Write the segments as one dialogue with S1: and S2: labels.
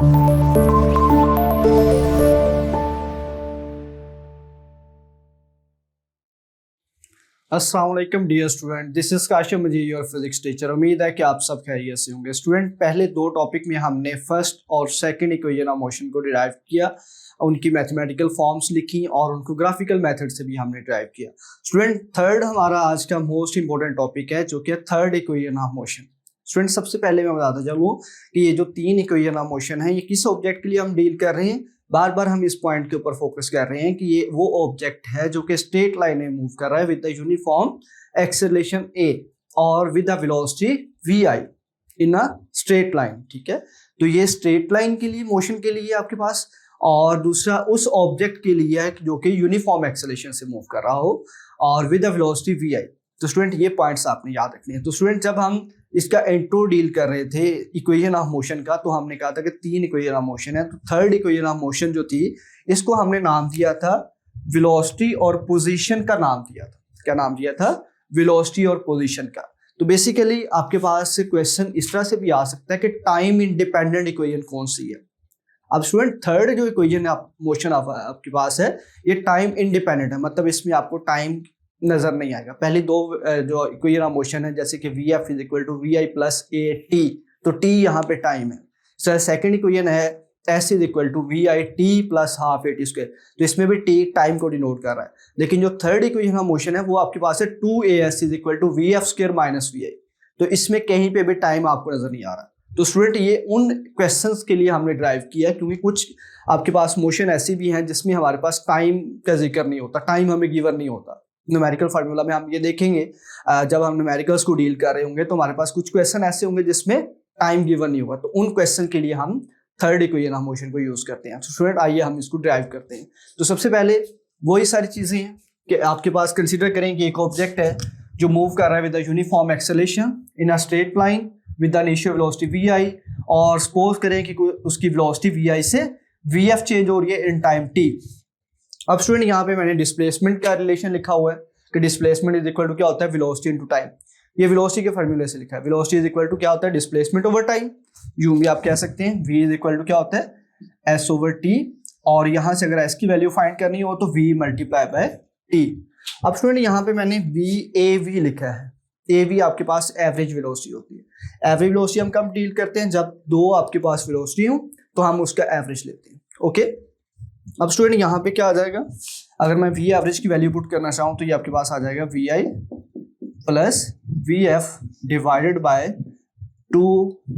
S1: अस्सलाम वालेकुम dear student, this is Qasim Majeed your physics teacher. उम्मीद है कि आप सब खैरियत से होंगे। स्टूडेंट, पहले दो टॉपिक में हमने फर्स्ट और सेकंड इक्वेशन ऑफ मोशन को डिराइव किया, उनकी मैथमेटिकल फॉर्म्स लिखी और उनको ग्राफिकल मेथड से भी हमने डिराइव किया। स्टूडेंट, थर्ड हमारा आज का मोस्ट इंपॉर्टेंट टॉपिक है जो कि third equation of motion. Student, सबसे पहले मैं बताता चलूँ कि ये जो तीन इक्वेशन ऑफ मोशन है ये किस ऑब्जेक्ट के लिए हम डील कर रहे हैं। बार बार हम इस पॉइंट के ऊपर फोकस कर रहे हैं कि ये वो ऑब्जेक्ट है जो कि स्ट्रेट लाइन में मूव कर रहा है with the uniform acceleration a और with the velocity vi in a straight line. ठीक है, तो ये स्ट्रेट लाइन के लिए मोशन के लिए आपके पास, और दूसरा उस ऑब्जेक्ट के लिए है जो कि यूनिफॉर्म एक्सेलरेशन से मूव कर रहा हो और विद द वेलोसिटी vi। तो स्टूडेंट, ये पॉइंट्स आपने याद रखने हैं। तो स्टूडेंट, जब हम इसका इंट्रो डील कर रहे थे इक्वेशन ऑफ मोशन का, तो हमने कहा था कि तीन इक्वेशन ऑफ मोशन है। तो थर्ड इक्वेशन ऑफ मोशन जो थी इसको हमने नाम दिया था वेलोसिटी और पोजीशन का नाम दिया था। क्या नाम दिया था? वेलोसिटी और पोजीशन का। तो बेसिकली आपके पास क्वेश्चन इस तरह से भी आ सकता है कि टाइम इंडिपेंडेंट इक्वेशन कौन सी है। अब स्टूडेंट, थर्ड जो इक्वेशन मोशन आपके पास है ये टाइम इंडिपेंडेंट है, मतलब इसमें आपको टाइम नजर नहीं आएगा। पहले दो जो इक्वेशन ऑफ मोशन है जैसे कि Vf is equal to Vi plus a t, तो t यहाँ पे टाइम है। सर, सेकंड इक्वेशन है S is equal to Vi t plus half a t square, तो इसमें भी t टाइम को डिनोट कर रहा है। लेकिन जो थर्ड इक्वेशन ऑफ मोशन है वो आपके पास है 2as is equal to Vf square minus Vi, तो इसमें कहीं पे भी टाइम आपको नजर नहीं आ रहा। तो स्टूडेंट, ये उन क्वेश्चंस के लिए हमने ड्राइव किया क्योंकि कुछ आपके पास मोशन ऐसी भी हैं जिसमें हमारे पास टाइम का जिक्र नहीं होता, टाइम हमें गिवन नहीं होता। न्यूमेरिकल फार्मूला में हम ये देखेंगे, जब हम न्यूमेरिकल्स को डील कर रहे होंगे तो हमारे पास कुछ क्वेश्चन ऐसे होंगे जिसमें टाइम गिवन नहीं होगा, तो उन क्वेश्चन के लिए हम थर्ड इक्वेशन ऑफ मोशन को यूज करते हैं। तो स्टूडेंट, आइए हम इसको ड्राइव करते हैं। तो सबसे पहले वही सारी चीजें हैं कि आपके पास कंसीडर करें कि एक ऑब्जेक्ट है जो मूव कर रहा है with the uniform acceleration in a straight line with the initial velocity vi, और सपोज करें कि उसकी वेलोसिटी vi से vf चेंज हो रही है इन टाइम t। अब स्टूडेंट, यहाँ पे मैंने डिस्प्लेसमेंट का रिलेशन लिखा हुआ है कि डिस्प्लेसमेंट इज इक्वल टू क्या होता है? Velocity into time. ये वेलोसिटी के फार्मूले से लिखा है। वेलोसिटी इज इक्वल टू क्या होता है? Displacement over time. यूं भी आप कह सकते हैं v इज इक्वल टू क्या होता है? s ओवर t, और यहाँ से अगर s की वैल्यू फाइंड करनी हो तो v मल्टीप्लाई बाय t। अब स्टूडेंट, यहाँ पे मैंने VAV लिखा है। AV आपके पास एवरेज वेलोसिटी होती है। एवरेज वेलोसिटी हम कब डील करते हैं? जब दो आपके पास वेलोसिटी हो तो हम उसका एवरेज लेते हैं। ओके, अब स्टूडेंट यहाँ पे क्या आ जाएगा? अगर मैं V एवरेज की वैल्यू पुट करना चाहूँ तो ये आपके पास आ जाएगा VI plus VF divided by 2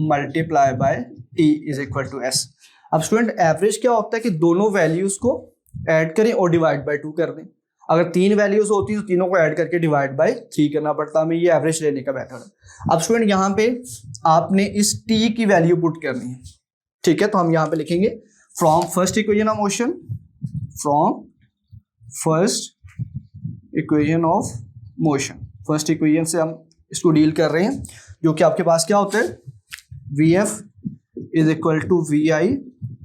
S1: multiply by T is equal to S। अब स्टूडेंट, एवरेज क्या होता है कि दोनों वैल्यूज को ऐड करें और डिवाइड बाय 2 कर दें। अगर तीन वैल्यूज होती हैं तो तीनों को ऐड करके डिवाइड बाय 3 करना पड़ता है हमें। ये एवरेज लेने का मेथड है। अब स्टूडेंट, यहाँ पे आपने इस T की वैल्यू पुट करनी है। ठीक है, तो हम यहाँ पे लिखेंगे from first equation of motion, from first equation of motion. First equation से हम इसको डील कर रहे हैं जो कि आपके पास क्या होता है? Vf is equal to Vi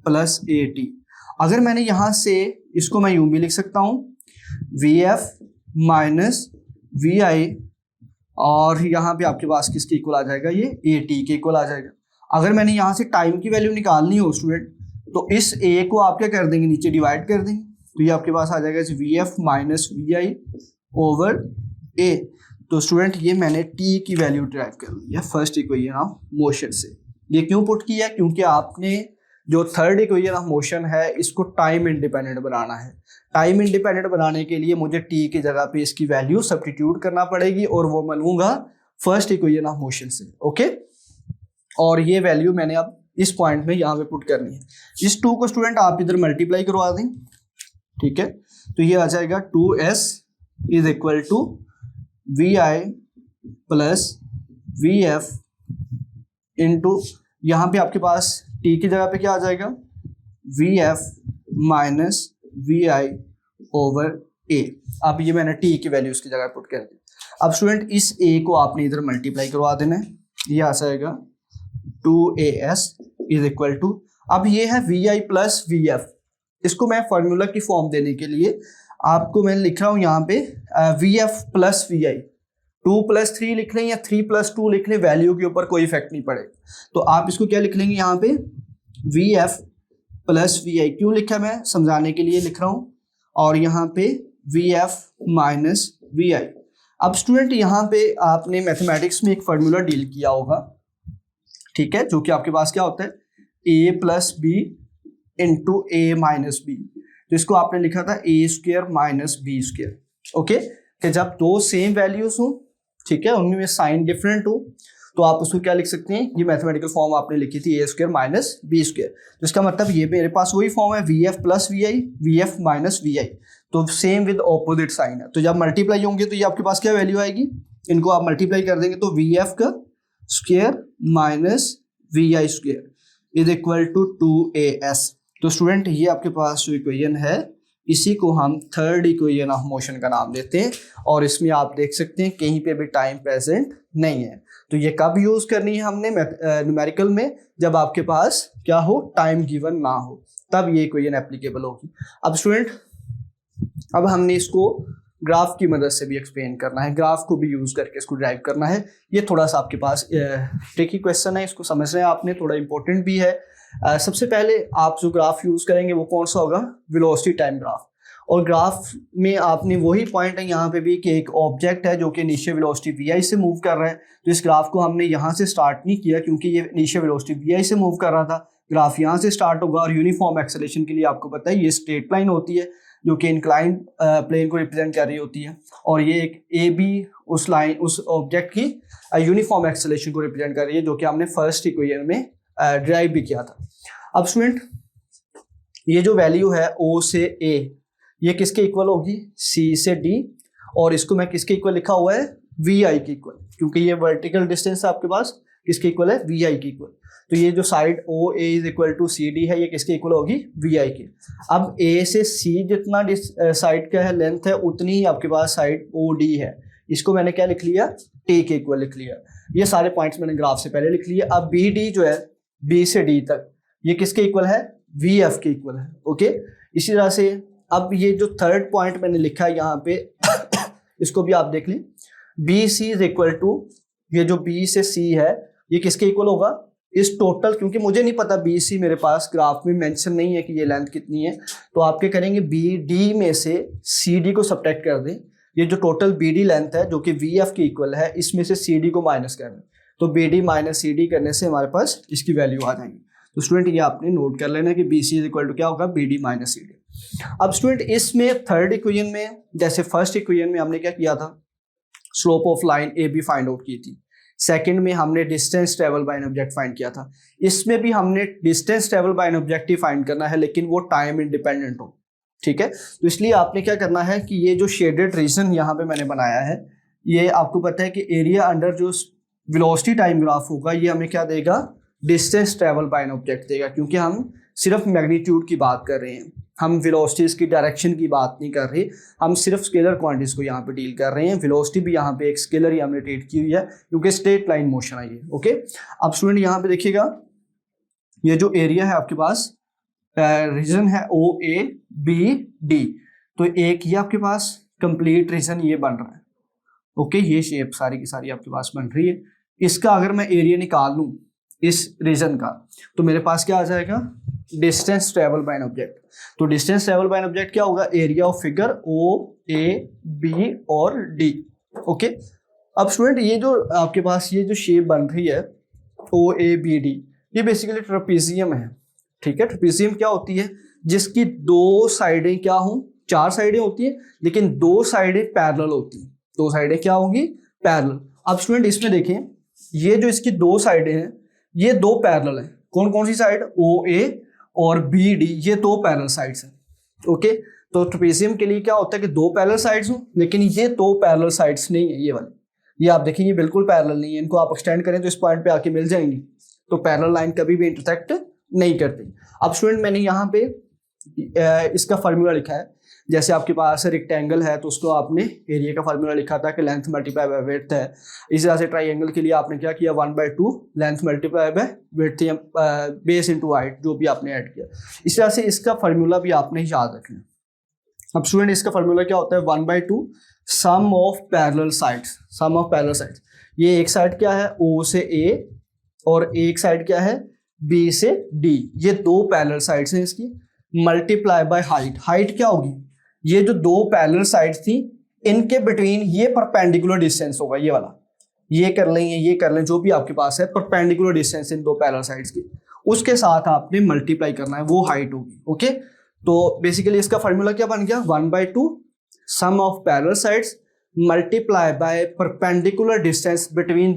S1: plus a t. अगर मैंने यहां से इसको मैं यूं भी लिख सकता हूं Vf माइनस Vi, और यहाँ पे आपके पास किसके इक्वल आ जाएगा? ये ए टी के इक्वल आ जाएगा। अगर मैंने यहाँ से टाइम की वैल्यू निकालनी हो स्टूडेंट तो इस a को आप क्या कर देंगे? नीचे डिवाइड कर देंगे, तो ये आपके पास आ जाएगा Vf minus Vi over a। तो स्टूडेंट, ये मैंने t की वैल्यू ड्राइव कर ली है फर्स्ट इक्वेशन ऑफ मोशन से। ये क्यों पुट किया है? क्योंकि आपने जो थर्ड इक्वेशन ऑफ मोशन है इसको टाइम इंडिपेंडेंट बनाना है। टाइम इंडिपेंडेंट बनाने के लिए मुझे t की जगह पे इसकी वैल्यू सब्स्टिट्यूट करना पड़ेगी और वो मैं लूंगा फर्स्ट इक्वेशन ऑफ मोशन से। ओके, और ये वैल्यू मैंने अब इस पॉइंट में यहाँ पे पुट करनी है। इस 2 को स्टूडेंट आप इधर मल्टीप्लाई करवा दें। ठीक है, तो ये आ जाएगा 2s is equal to Vi plus Vf into, यहाँ पे आपके पास t की जगह पे क्या आ जाएगा? Vf minus Vi over a। अब ये मैंने t की वैल्यू इसकी जगह पुट कर दी। अब स्टूडेंट, इस a को आपने इधर मल्टीप्लाई करवा देना है। ये आ जाएगा 2as इज इक्वल टू, अब ये है Vi प्लस Vf। इसको मैं फॉर्मूला की फॉर्म देने के लिए आपको मैं लिख रहा हूं यहाँ पे Vf प्लस Vi। 2 प्लस 3 लिख लें या 3 प्लस 2 लिख लें, वैल्यू के ऊपर कोई इफेक्ट नहीं पड़ेगा। तो आप इसको क्या लिख लेंगे यहाँ पे? वी एफ प्लस वी आई, क्यों लिखा मैं समझाने के लिए लिख रहा हूँ, और यहाँ पे वी एफ माइनस वी आई। अब स्टूडेंट यहाँ पे आपने मैथमेटिक्स में एक फार्मूला डील किया होगा, ठीक है, जो कि आपके पास क्या होता है, A plus B into A minus B, तो इसको आपने लिखा था A square minus B square. Okay, कि जब दो सेम वैल्यूज हो, ठीक है, उनमें साइन डिफरेंट हो, तो आप उसको क्या लिख सकते हैं, ये मैथमेटिकल फॉर्म आपने लिखी थी A square minus B square, तो इसका मतलब ये मेरे पास वही फॉर्म है V F plus V F minus V I, तो सेम विद ऑपोजिट साइन है, तो जब मल्टीप्लाई होंगे तो ये आपके पास क्या वैल्यू आएगी, इनको आप मल्टीप्लाई कर देंगे तो वी एफ का square minus V I square is equal to 2as। तो स्टूडेंट ये आपके पास जो इक्वेशन है, इसी को हम थर्ड इक्वेशन ऑफ मोशन का नाम देते हैं, और इसमें आप देख सकते हैं कहीं पे भी टाइम प्रेजेंट नहीं है। तो ये कब यूज करनी है हमने न्यूमेरिकल में, जब आपके पास क्या हो, टाइम गिवन ना हो, तब ये इक्वेशन एप्लीकेबल होगी। अब स्टूडेंट अब हमने इसको ग्राफ की मदद से भी एक्सप्लेन करना है, ग्राफ को भी यूज करके इसको ड्राइव करना है। ये थोड़ा सा आपके पास ट्रिकी क्वेश्चन है, इसको समझना है आपने, थोड़ा इंपॉर्टेंट भी है। सबसे पहले आप जो ग्राफ यूज करेंगे वो कौन सा होगा, वेलोसिटी टाइम ग्राफ, और ग्राफ में आपने वही पॉइंट है यहाँ पे भी कि एक ऑब्जेक्ट है जो कि इनिशियल वेलोसिटी वी आई से मूव कर रहा है, तो इस ग्राफ को हमने यहाँ से स्टार्ट नहीं किया क्योंकि ये इनिशियल वेलोसिटी वी आई से मूव कर रहा था, ग्राफ यहाँ से स्टार्ट होगा, और यूनिफॉर्म एक्सेलरेशन के लिए आपको पता है ये स्ट्रेट लाइन होती है जो कि इंक्लाइंड प्लेन को रिप्रेजेंट कर रही होती है, और ये एक ए बी उस लाइन उस ऑब्जेक्ट की यूनिफॉर्म एक्सेलरेशन को रिप्रेजेंट कर रही है, जो कि हमने फर्स्ट इक्वेशन में ड्राइव भी किया था। अब स्टूडेंट ये जो वैल्यू है ओ से ए, ये किसके इक्वल होगी, सी से डी, और इसको मैं किसके इक्वल लिखा हुआ है, वी आई के इक्वल, क्योंकि ये वर्टिकल डिस्टेंस है आपके पास, किसके इक्वल है, वी आई के इक्वल। तो ये जो side O A is equal to C D है, ये किसके इक्वल होगी, वी आई के। अब ए से सी जितना साइड का है लेंथ है, उतनी ही आपके पास साइड ओ डी है, इसको मैंने क्या लिख लिया, टी के इक्वल लिख लिया। ये सारे पॉइंट्स मैंने ग्राफ से पहले लिख लिए। अब बी डी जो है, बी से डी तक, ये किसके इक्वल है, वी एफ के इक्वल है। ओके, इसी तरह से अब ये जो थर्ड पॉइंट मैंने लिखा है यहाँ पे इसको भी आप देख लें, B C is equal to, ये जो बी से सी है ये किसके इक्वल होगा, इस टोटल, क्योंकि मुझे नहीं पता बी सी मेरे पास ग्राफ में मेंशन नहीं है कि ये लेंथ कितनी है, तो आप क्या करेंगे, बी डी में से सी डी को सब्ट्रैक्ट कर दें, ये जो टोटल बी डी लेंथ है जो कि वी एफ के इक्वल है, इसमें से सी डी को माइनस कर दें, तो B D minus C D करने से हमारे पास इसकी वैल्यू आ जाएगी। तो स्टूडेंट ये आपने नोट कर लेना कि B C is equal to क्या होगा, B D minus C D. अब स्टूडेंट इसमें थर्ड इक्वेशन में, जैसे फर्स्ट इक्वेशन में हमने क्या किया था, slope of line A B find out की थी, सेकंड में हमने distance travel by an object find किया था, इसमें भी हमने distance travel by an object ही फाइंड करना है, लेकिन वो टाइम इंडिपेंडेंट हो, ठीक है। तो इसलिए आपने क्या करना है कि ये जो शेडेड रीजन यहाँ पे मैंने बनाया है, ये आपको पता है कि एरिया अंडर जो वेलोसिटी टाइम ग्राफ होगा, ये हमें क्या देगा, distance travel by an object देगा, क्योंकि हम सिर्फ मैग्नीट्यूड की बात कर रहे हैं, हम वेलोसिटीज की डायरेक्शन की बात नहीं कर रहे, हम सिर्फ स्केलर क्वांटिटीज को यहाँ पे डील कर रहे हैं। वेलोसिटी भी यहाँ पे एक स्केलर ही हमने ट्रीट की हुई है क्योंकि स्ट्रेट लाइन मोशन है ये। ओके, अब स्टूडेंट यहाँ पे देखिएगा, ये जो एरिया है आपके पास, रीजन है ओ ए बी डी, तो एक ही आपके पास कंप्लीट रीजन ये बन रहा है। ओके, ये शेप सारी की सारी आपके पास बन रही है। इसका अगर मैं एरिया निकाल लूँ इस रीजन का, तो मेरे पास क्या आ जाएगा, distance travel by an object. तो distance travel by an object क्या होगा, area of figure O A B और डी। ओके, अब स्टूडेंट ये जो आपके पास ये जो शेप बन रही है ओ ए बी डी, ये बेसिकली ट्रेपेजियम है, ठीक है। ट्रेपेजियम क्या होती है, जिसकी दो साइडें क्या हों, चार साइडें होती हैं लेकिन दो साइडें पैरेलल होती हैं, दो साइडें क्या होंगी, पैरेलल। अब स्टूडेंट इसमें देखें, ये जो इसकी दो साइडें हैं, ये दो पैरेलल हैं, कौन कौन सी साइड, ओ ए और बी डी, ये दो पैरेलल साइड्स हैं। ओके, तो ट्रेपेजियम के लिए क्या होता है कि दो पैरेलल साइड्स हों, लेकिन ये दो पैरेलल साइड्स नहीं है, ये वाली, ये आप देखें ये बिल्कुल पैरेलल नहीं है, इनको आप एक्सटेंड करें तो इस पॉइंट पे आके मिल जाएंगी, तो पैरेलल लाइन कभी भी इंटरसेक्ट नहीं करती। अब स्टूडेंट मैंने यहाँ पे इसका फार्मूला लिखा है, जैसे आपके पास रेक्टेंगल है तो उसको आपने एरिया का फार्मूला लिखा था कि लेंथ मल्टीप्लाई बाय विड्थ है। इसी तरह से ट्राइंगल के लिए आपने क्या किया, 1/2 लेंथ मल्टीप्लाई बाय विड्थ या बेस इनटू हाइट, जो भी आपने ऐड किया। इस तरह से इसका फार्मूला भी आपने याद रखना। अब स्टूडेंट इसका फार्मूला क्या होता है, 1/2 sum of parallel sides, sum of parallel sides. ये एक साइड क्या है, ओ से ए, और एक साइड क्या है, बी से डी, ये दो पैरेलल साइड्स हैं इसकी, मल्टीप्लाई बाय हाइट। हाइट क्या होगी, ये जो दो पैरेलल साइड्स थी इनके बिटवीन ये परपेंडिकुलर डिस्टेंस होगा, ये वाला, ये कर लें ये कर लें, जो भी आपके पास है परपेंडिकुलर डिस्टेंस इन दो पैरेलल साइड्स की, उसके साथ आपने मल्टीप्लाई करना है, वो हाइट होगी। ओके, तो बेसिकली इसका फॉर्मूला क्या बन गया, 1/2 sum of parallel sides multiply by perpendicular distance between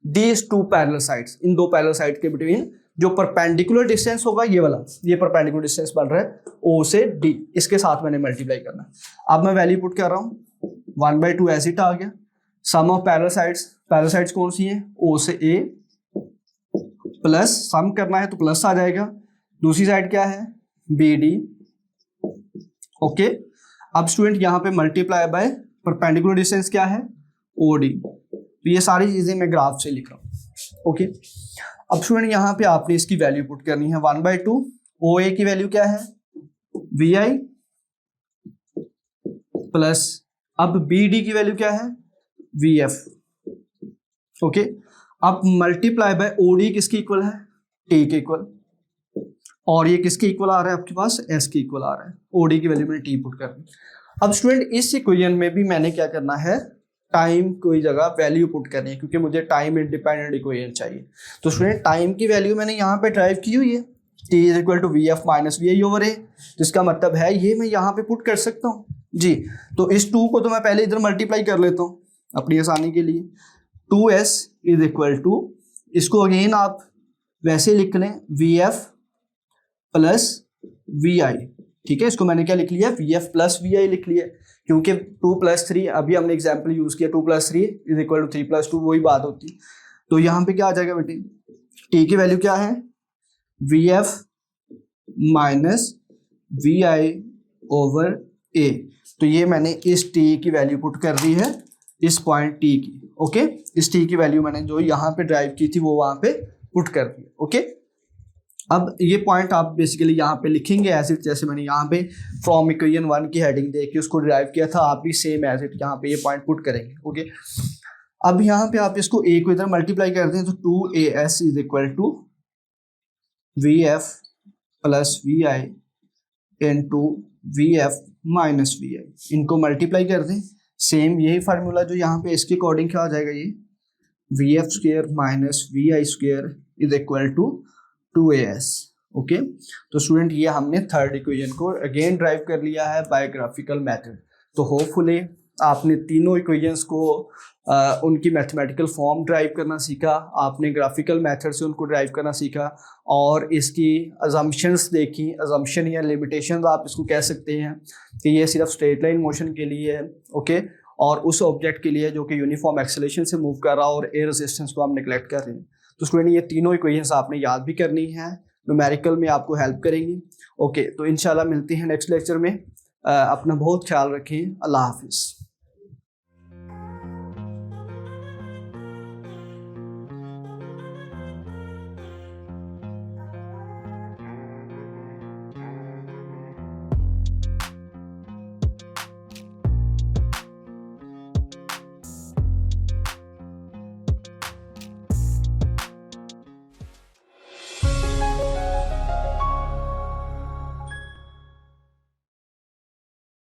S1: these two parallel sides, इन दो पैरेलल साइड के बिटवीन जो परपेंडिकुलर डिस्टेंस होगा ये वाला, ये परपेंडिकुलर डिस्टेंस बन रहा है ओ से डी, इसके साथ मैंने मल्टीप्लाई करना है। अब मैं वैल्यू पुट कर रहा हूँ, 1/2 ऐसे आ गया, सम ऑफ पैरेलल साइड्स कौन सी है, ओ से ए, प्लस सम करना है तो प्लस आ जाएगा, दूसरी साइड क्या है बी डी। ओके, अब स्टूडेंट यहाँ पे मल्टीप्लाई बाय परपेंडिकुलर डिस्टेंस क्या है ओ डी, तो ये सारी चीजें मैं ग्राफ से लिख रहा हूँ। ओके, अब स्टूडेंट यहाँ पे आपने इसकी वैल्यू पुट करनी है, 1/2 ओ ए की वैल्यू क्या है वी आई, प्लस अब बी डी की वैल्यू क्या है वी एफ। ओके, अब मल्टीप्लाई बाय ओ डी किसकी इक्वल है टी के इक्वल, और ये किसके इक्वल आ रहा है आपके पास एस के इक्वल आ रहा है, ओ डी की वैल्यू मैंने टी पुट करनी। अब स्टूडेंट इस इक्वेशन में भी मैंने क्या करना है, टाइम कोई जगह वैल्यू पुट करनी है, क्योंकि मुझे टाइम इंडिपेंडेंट इक्वेशन चाहिए। तो स्टूडेंट टाइम की वैल्यू मैंने यहाँ पे ड्राइव की हुई है, t is equal to V F minus V I over A, जिसका मतलब है ये मैं यहाँ पे पुट कर सकता हूँ जी। तो इस 2 को तो मैं पहले इधर मल्टीप्लाई कर लेता हूँ अपनी आसानी के लिए, 2s इज इक्वल टू, इसको अगेन आप वैसे लिख लें वी एफ प्लस वी आई, ठीक है, इसको मैंने क्या लिख लिया वी एफ प्लस वी आई लिख लिया, क्योंकि 2 + 3 अभी हमने एग्जाम्पल यूज किया, 2 + 3 इज इक्वल टू 3 + 2, वही बात होती। तो यहाँ पे क्या आ जाएगा बेटे, टी की वैल्यू क्या है V F minus V I over A, तो ये मैंने इस टी की वैल्यू पुट कर दी है, इस पॉइंट टी की। ओके, इस टी की वैल्यू मैंने जो यहाँ पे ड्राइव की थी वो वहां पे पुट कर दी। ओके, अब ये पॉइंट आप बेसिकली यहाँ पे लिखेंगे एज इट, जैसे मैंने यहाँ पे फ्रॉम इक्वेशन 1 की हेडिंग दे के उसको ड्राइव किया था, आप भी सेम एज इट यहाँ पे ये पॉइंट पुट करेंगे। ओके, अब यहाँ पे आप इसको a को इधर मल्टीप्लाई करते हैं तो 2as is equal to V F plus V I into V F minus V I, इनको मल्टीप्लाई कर दें, सेम यही फार्मूला जो यहाँ पे इसके अकॉर्डिंग क्या आ जाएगा, ये V F square minus V I square is equal to 2as। Okay, तो स्टूडेंट ये हमने थर्ड इक्वेशन को अगेन ड्राइव कर लिया है बाय ग्राफिकल मेथड। तो होपफुली आपने तीनों इक्वेशंस को उनकी मैथमेटिकल फॉर्म ड्राइव करना सीखा, आपने ग्राफिकल मेथड से उनको ड्राइव करना सीखा, और इसकी अजम्पशंस देखी, अजम्पशन या लिमिटेशंस आप इसको कह सकते हैं कि ये सिर्फ स्ट्रेट लाइन मोशन के लिए है। ओके, और उस ऑब्जेक्ट के लिए जो कि यूनिफॉर्म एक्सेलरेशन से मूव कर रहा हो और एयर रेजिस्टेंस को हम निगलेक्ट कर रहे हैं। तो स्टूडेंट ये तीनों इक्वेशंस आपने याद भी करनी है, न्यूमेरिकल में आपको हेल्प करेंगी। ओके, तो इंशाल्लाह मिलते हैं नेक्स्ट लेक्चर में, अपना बहुत ख्याल रखें, अल्लाह हाफिज़।